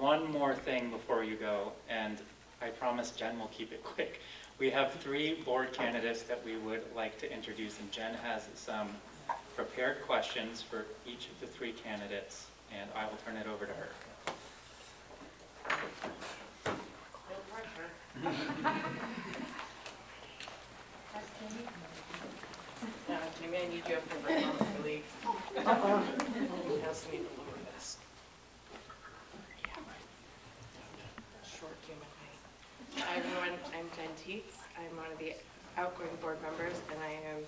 one more thing before you go, and I promise Jen will keep it quick. We have 3 board candidates that we would like to introduce, and Jen has some prepared questions for each of the 3 candidates, and I will turn it over to her. Jamie, I need you up to bring on the relief. You also need to lower this. Short human height. Hi everyone, I'm Jen Teets. I'm one of the outgoing board members, and I am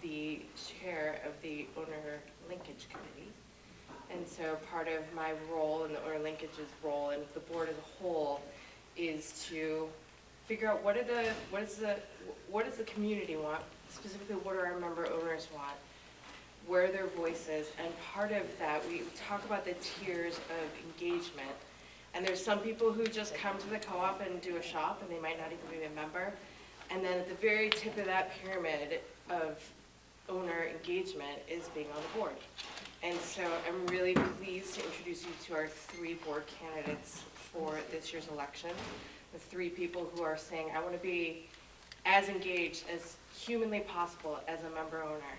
the chair of the owner linkage committee. And so part of my role and the owner linkage's role and the board as a whole is to figure out what does the community want, specifically what do our member owners want, where are their voices, and part of that we talk about the tiers of engagement. And there's some people who just come to the co-op and do a shop and they might not even be a member. And then at the very tip of that pyramid of owner engagement is being on the board. And so I'm really pleased to introduce you to our 3 board candidates for this year's election. The 3 people who are saying, I want to be as engaged as humanly possible as a member owner.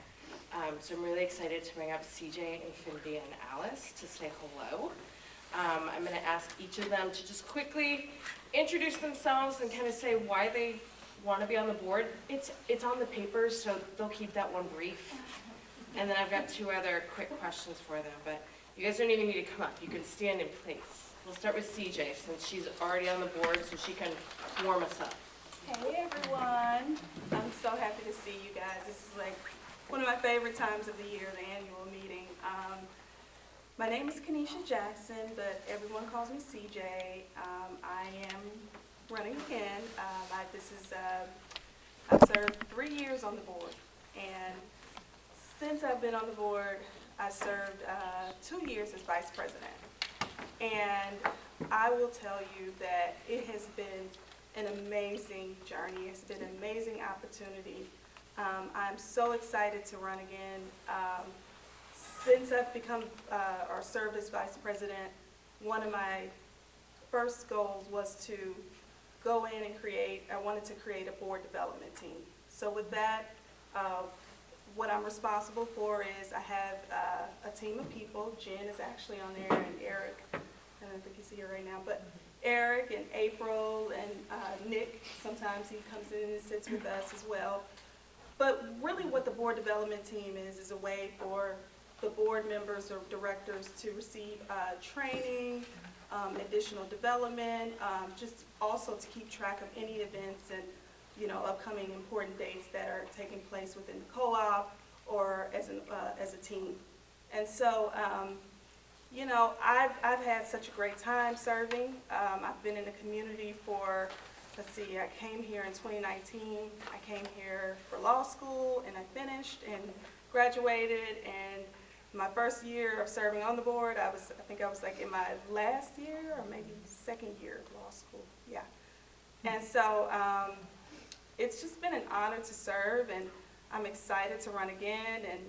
So I'm really excited to bring up CJ, Infinity, and Alice to say hello. I'm going to ask each of them to just quickly introduce themselves and kind of say why they want to be on the board. It's on the papers, so they'll keep that one brief. And then I've got 2 other quick questions for them, but you guys don't even need to come up. You can stand in place. We'll start with CJ, since she's already on the board, so she can warm us up. Hey everyone, I'm so happy to see you guys. This is like one of my favorite times of the year, the annual meeting. My name is Kenesha Jackson, but everyone calls me CJ. I am running again. I've served 3 years on the board, and since I've been on the board, I served 2 years as vice president. And I will tell you that it has been an amazing journey. It's been an amazing opportunity. I'm so excited to run again. Since I've become or served as vice president, one of my first goals was to go in and I wanted to create a board development team. So with that, what I'm responsible for is I have a team of people. Jen is actually on there, and Eric, I don't think you see her right now, but Eric and April and Nick, sometimes he comes in and sits with us as well. But really what the board development team is a way for the board members or directors to receive training, additional development, just also to keep track of any events and upcoming important dates that are taking place within the co-op or as a team. And so, I've had such a great time serving. I've been in the community for, I came here in 2019. I came here for law school, and I finished and graduated. And my first year of serving on the board, I think I was like in my last year or maybe second year of law school. Yeah. And so it's just been an honor to serve, and I'm excited to run again, and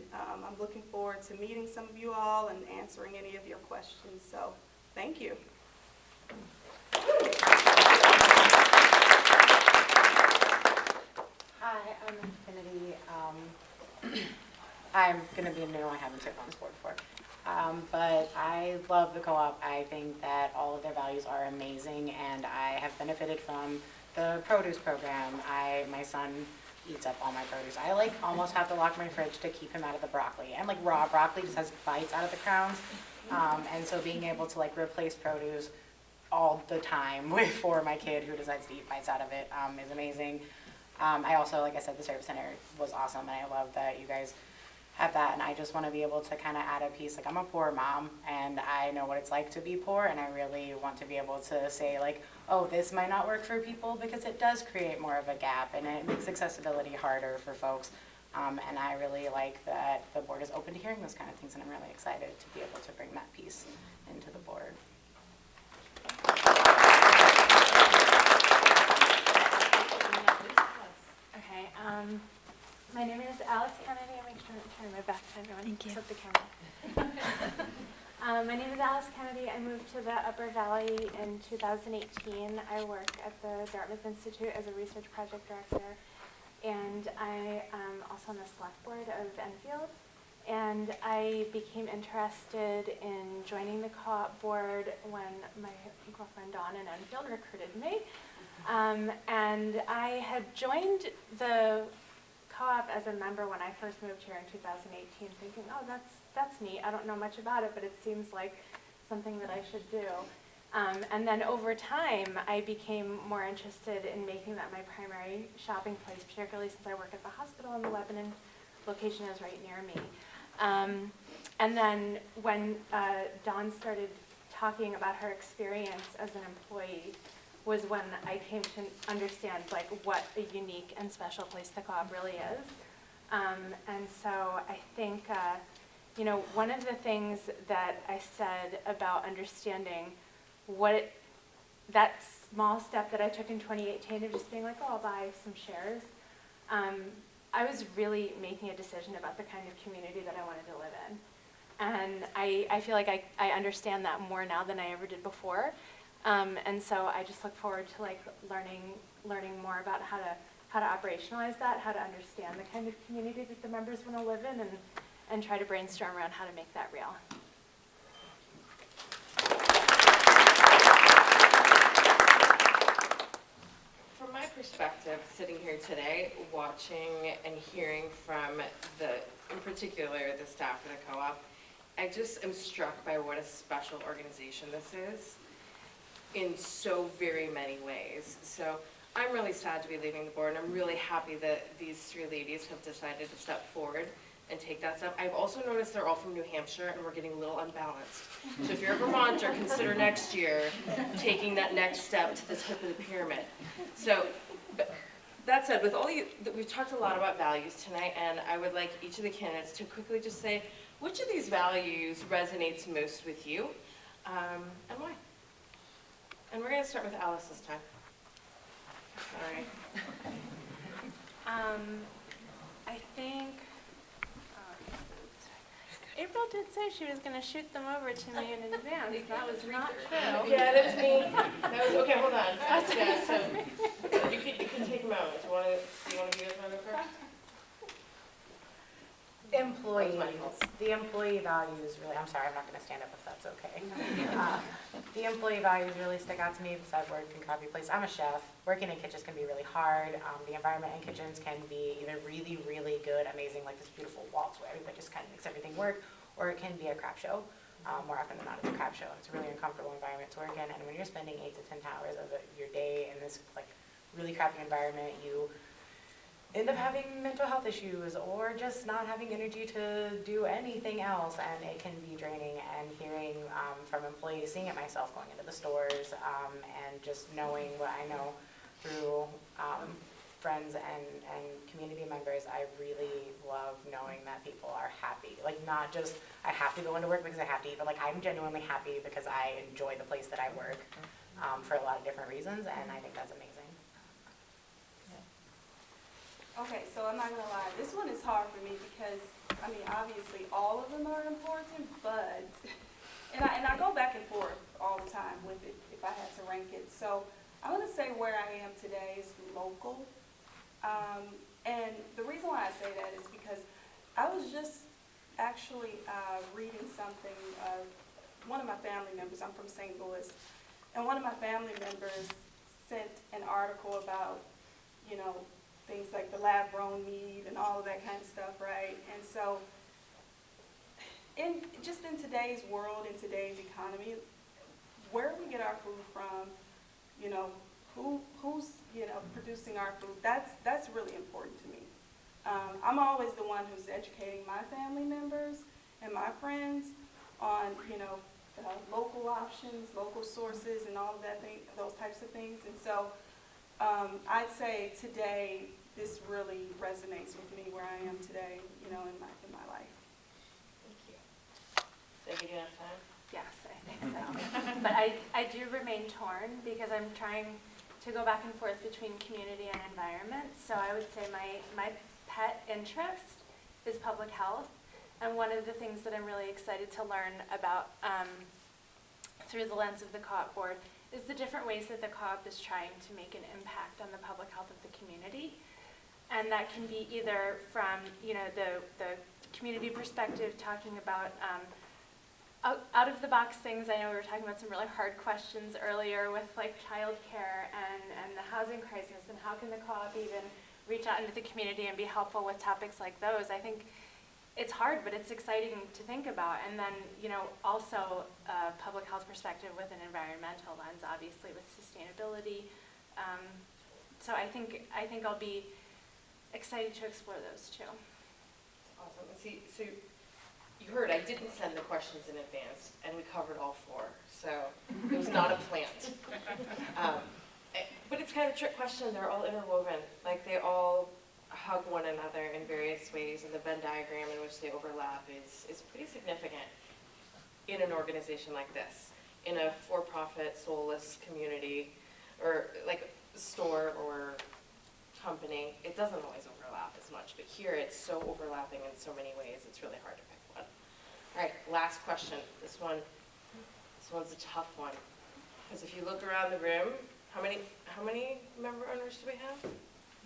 I'm looking forward to meeting some of you all and answering any of your questions. So thank you. Hi, I'm Infinity. I'm going to be new. I haven't served on this board before. But I love the co-op. I think that all of their values are amazing, and I have benefited from the produce program. My son eats up all my produce. I almost have to lock my fridge to keep him out of the broccoli. And raw broccoli just has bites out of the crowns. And so being able to replace produce all the time for my kid who decides to eat bites out of it is amazing. I also, like I said, the service center was awesome, and I love that you guys have that, and I just want to be able to kind of add a piece. I'm a poor mom, and I know what it's like to be poor, and I really want to be able to say oh, this might not work for people, because it does create more of a gap, and it makes accessibility harder for folks. And I really like that the board is open to hearing those kind of things, and I'm really excited to be able to bring that piece into the board. Okay, my name is Alice Kennedy. I'm trying my best to everyone. Thank you. Except the camera. My name is Alice Kennedy. I moved to the Upper Valley in 2018. I work at the Dartmouth Institute as a research project director, and I am also on the select board of Enfield. And I became interested in joining the co-op board when my girlfriend Dawn in Enfield recruited me. And I had joined the co-op as a member when I first moved here in 2018, thinking, oh, that's neat. I don't know much about it, but it seems like something that I should do. And then over time, I became more interested in making that my primary shopping place, particularly since I work at the hospital and the Lebanon location is right near me. And then when Dawn started talking about her experience as an employee was when I came to understand like what a unique and special place the co-op really is. And so I think, one of the things that I said about understanding that small step that I took in 2018 of just being like, oh, I'll buy some shares. I was really making a decision about the kind of community that I wanted to live in. And I feel like I understand that more now than I ever did before. And so I just look forward to like learning more about how to operationalize that, how to understand the kind of community that the members want to live in, and try to brainstorm around how to make that real. From my perspective, sitting here today, watching and hearing from in particular, the staff of the co-op, I just am struck by what a special organization this is in so very many ways. So I'm really sad to be leaving the board, and I'm really happy that these three ladies have decided to step forward and take that step. I've also noticed they're all from New Hampshire, and we're getting a little unbalanced. So if you're a Vermonter, consider next year taking that next step to the tip of the pyramid. So but that said, with all we've talked a lot about values tonight, and I would like each of the candidates to quickly just say which of these values resonates most with you, and why. And we're going to start with Alice this time. All right. I think April did say she was going to shoot them over to me in advance. That was not true. Yeah, that was me. That was okay. Hold on. Yeah, so you can take a moment. Do you want to be go first? Employees, the employee values really, I'm sorry, I'm not going to stand up if that's okay. The employee values really stick out to me because I've worked in coffee places. I'm a chef. Working in kitchens can be really hard. The environment in kitchens can be either really, really good, amazing, like this beautiful waltz where everybody just kind of makes everything work, or it can be a crap show. More often than not, it's a crap show. It's a really uncomfortable environment to work in, and when you're spending 8 to 10 hours of your day in this like really crappy environment, you end up having mental health issues or just not having energy to do anything else, and it can be draining. And hearing from employees, seeing it myself going into the stores, and just knowing what I know through friends and community members, I really love knowing that people are happy. Like not just, I have to go into work because I have to eat, but like I'm genuinely happy because I enjoy the place that I work for a lot of different reasons, and I think that's amazing. Okay, so I'm not gonna lie, this one is hard for me because, I mean, obviously all of them are important, but, and I go back and forth all the time with it if I had to rank it. So I'm gonna say where I am today is local. And the reason why I say that is because I was just actually reading something of one of my family members. I'm from St. Louis, and one of my family members sent an article about, things like the lab-grown meat and all of that kind of stuff, right? And so, in today's world, in today's economy, where we get our food from, who's producing our food, that's really important to me. I'm always the one who's educating my family members and my friends on, local options, local sources, and all of those types of things. And so, I'd say today this really resonates with me where I am today, in my life. Thank you. Did I give you enough time? Yes, I think so. But I do remain torn because I'm trying to go back and forth between community and environment. So I would say my pet interest is public health. And one of the things that I'm really excited to learn about through the lens of the co-op board is the different ways that the co-op is trying to make an impact on the public health of the community. And that can be either from, the community perspective, talking about out of the box things. I know we were talking about some really hard questions earlier with like childcare and the housing crisis, and how can the co-op even reach out into the community and be helpful with topics like those. I think it's hard, but it's exciting to think about. And then, also a public health perspective with an environmental lens, obviously with sustainability. So I think I'll be excited to explore those too. Awesome. See, so you heard I didn't send the questions in advance, and we covered all 4, so it was not a plant. But it's kind of a trick question. They're all interwoven. Like, they all hug one another in various ways, and the Venn diagram in which they overlap is pretty significant in an organization like this, in a for-profit, soulless community, or like store or company. It doesn't always overlap as much, but here it's so overlapping in so many ways, it's really hard to pick one. All right, last question. This one's a tough one, because if you look around the room, how many member owners do we have?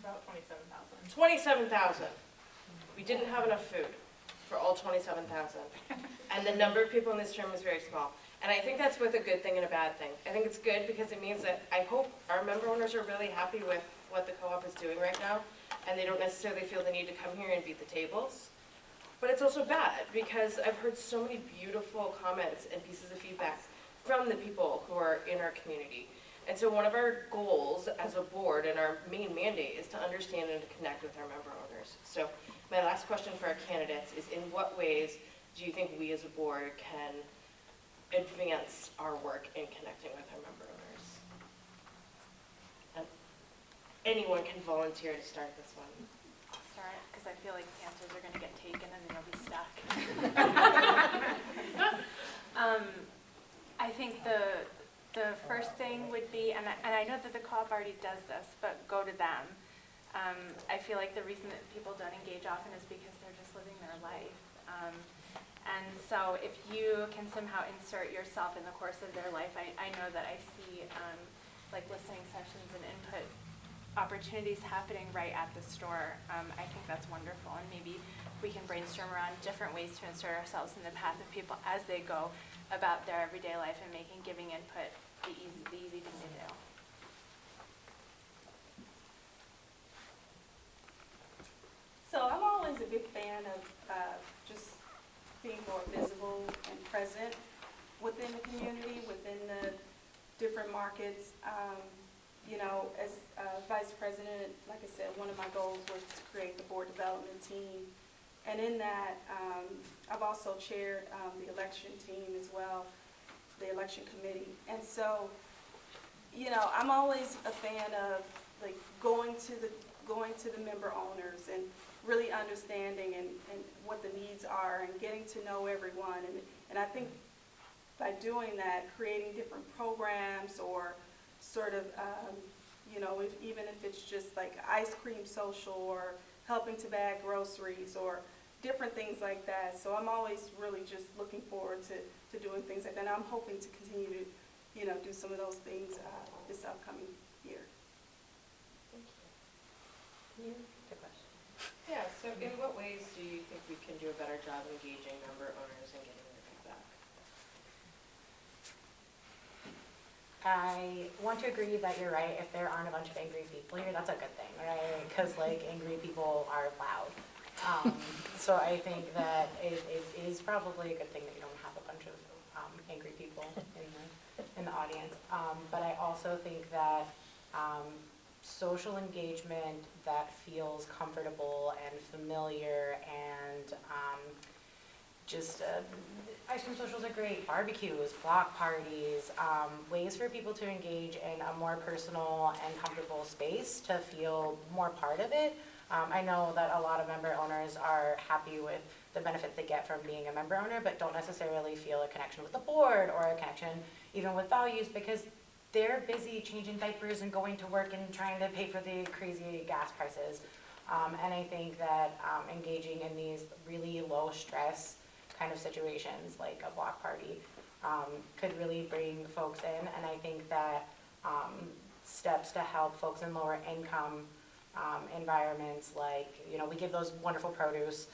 About 27,000. 27,000. We didn't have enough food for all 27,000. And the number of people in this room is very small. And I think that's both a good thing and a bad thing. I think it's good because it means that I hope our member owners are really happy with what the co-op is doing right now, and they don't necessarily feel the need to come here and beat the tables. But it's also bad because I've heard so many beautiful comments and pieces of feedback from the people who are in our community. And so one of our goals as a board and our main mandate is to understand and to connect with our member owners. So my last question for our candidates is, in what ways do you think we as a board can advance our work in connecting with our member owners? And anyone can volunteer to start this one. I'll start, because I feel like answers are going to get taken and then you'll be stuck. I think the first thing would be, and I know that the co-op already does this, but go to them. I feel like the reason that people don't engage often is because they're just living their life. And so if you can somehow insert yourself in the course of their life, I know that I see like listening sessions and input opportunities happening right at the store. I think that's wonderful, and maybe we can brainstorm around different ways to insert ourselves in the path of people as they go about their everyday life and making giving input the easy thing to do. So I'm always a big fan of just being more visible and present within the community, within the different markets. As vice president, like I said, one of my goals was to create the board development team. And in that, I've also chaired the election team as well, the election committee. And so, I'm always a fan of like going to the member owners and really understanding and what the needs are and getting to know everyone. And I think by doing that, creating different programs or sort of, even if it's just like ice cream social or helping to bag groceries or different things like that. So I'm always really just looking forward to doing things like that. And I'm hoping to continue to, do some of those things this upcoming year. Thank you. Good question. Yeah, so in what ways do you think we can do a better job engaging member owners and getting their feedback? I want to agree that you're right. If there aren't a bunch of angry people here, that's a good thing, right? Because angry people are loud. So I think that it is probably a good thing that you don't have a bunch of angry people in the audience. But I also think that social engagement that feels comfortable and familiar and just ice cream socials are great, barbecues, block parties, ways for people to engage in a more personal and comfortable space to feel more part of it. I know that a lot of member owners are happy with the benefits they get from being a member owner, but don't necessarily feel a connection with the board or a connection even with values because they're busy changing diapers and going to work and trying to pay for the crazy gas prices. And I think that engaging in these really low stress kind of situations like a block party could really bring folks in. And I think that steps to help folks in lower income environments, like, you know, we give those wonderful produce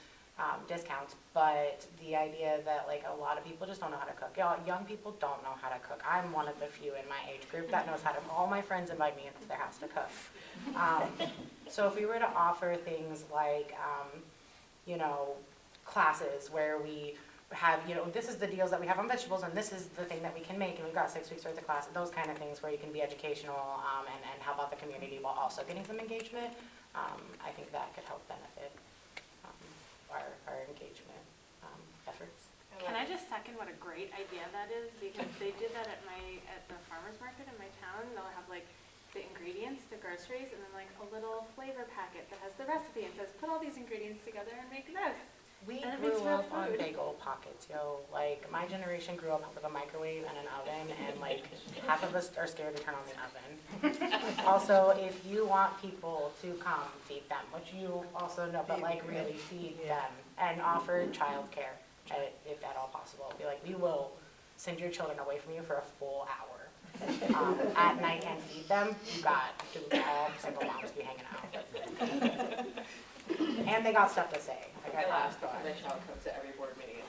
discounts, but the idea that like a lot of people just don't know how to cook. Y'all, young people don't know how to cook. I'm one of the few in my age group that knows how to, all my friends invite me into their house to cook. So if we were to offer things like, you know, classes where we have, you know, this is the deals that we have on vegetables and this is the thing that we can make and we've got 6 weeks worth of class, those kind of things where you can be educational and help out the community while also getting some engagement, I think that could help benefit our engagement efforts. Can I just second what a great idea that is? Because they did that at the farmer's market in my town. They'll have like the ingredients, the groceries, and then like a little flavor packet that has the recipe and says, put all these ingredients together and make this. We And it makes grew real up on food. bagel pockets, yo. Like, my generation grew up with a microwave and an oven, and like, half of us are scared to turn on the oven. Also, if you want people to come, feed them, which you also know, but like really feed them, and offer childcare, if at all possible. Be like, we will send your children away from you for a full hour at night and feed them. You got to all single moms be hanging out. And they got stuff to say. I laugh because my child comes to every board meeting.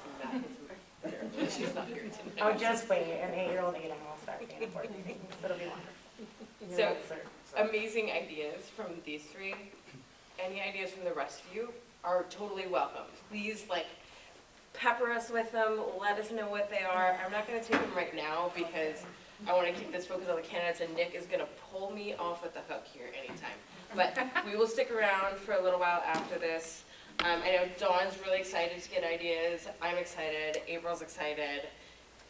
It's not, she's not here tonight. Oh, just wait, an 8-year-old eating will start being a board meeting. It'll be wonderful. So, Sir. amazing ideas from these three. Any ideas from the rest of you are totally welcome. Please, like, pepper us with them. Let us know what they are. I'm not going to take them right now because I want to keep this focused on the candidates, and Nick is going to pull me off at the hook here anytime. But we will stick around for a little while after this. I know Dawn's really excited to get ideas. I'm excited. April's excited.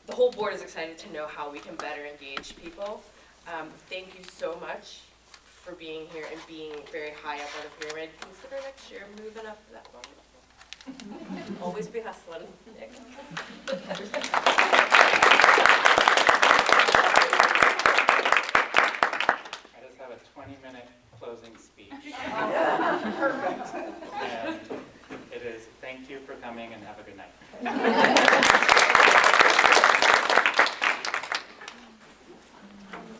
The whole board is excited to know how we can better engage people. Thank you so much for being here and being very high up on the pyramid. Consider next year moving up to that one. Always be hustling, Nick. I just have a 20-minute closing speech. Perfect. And it is, thank you for coming and have a good night.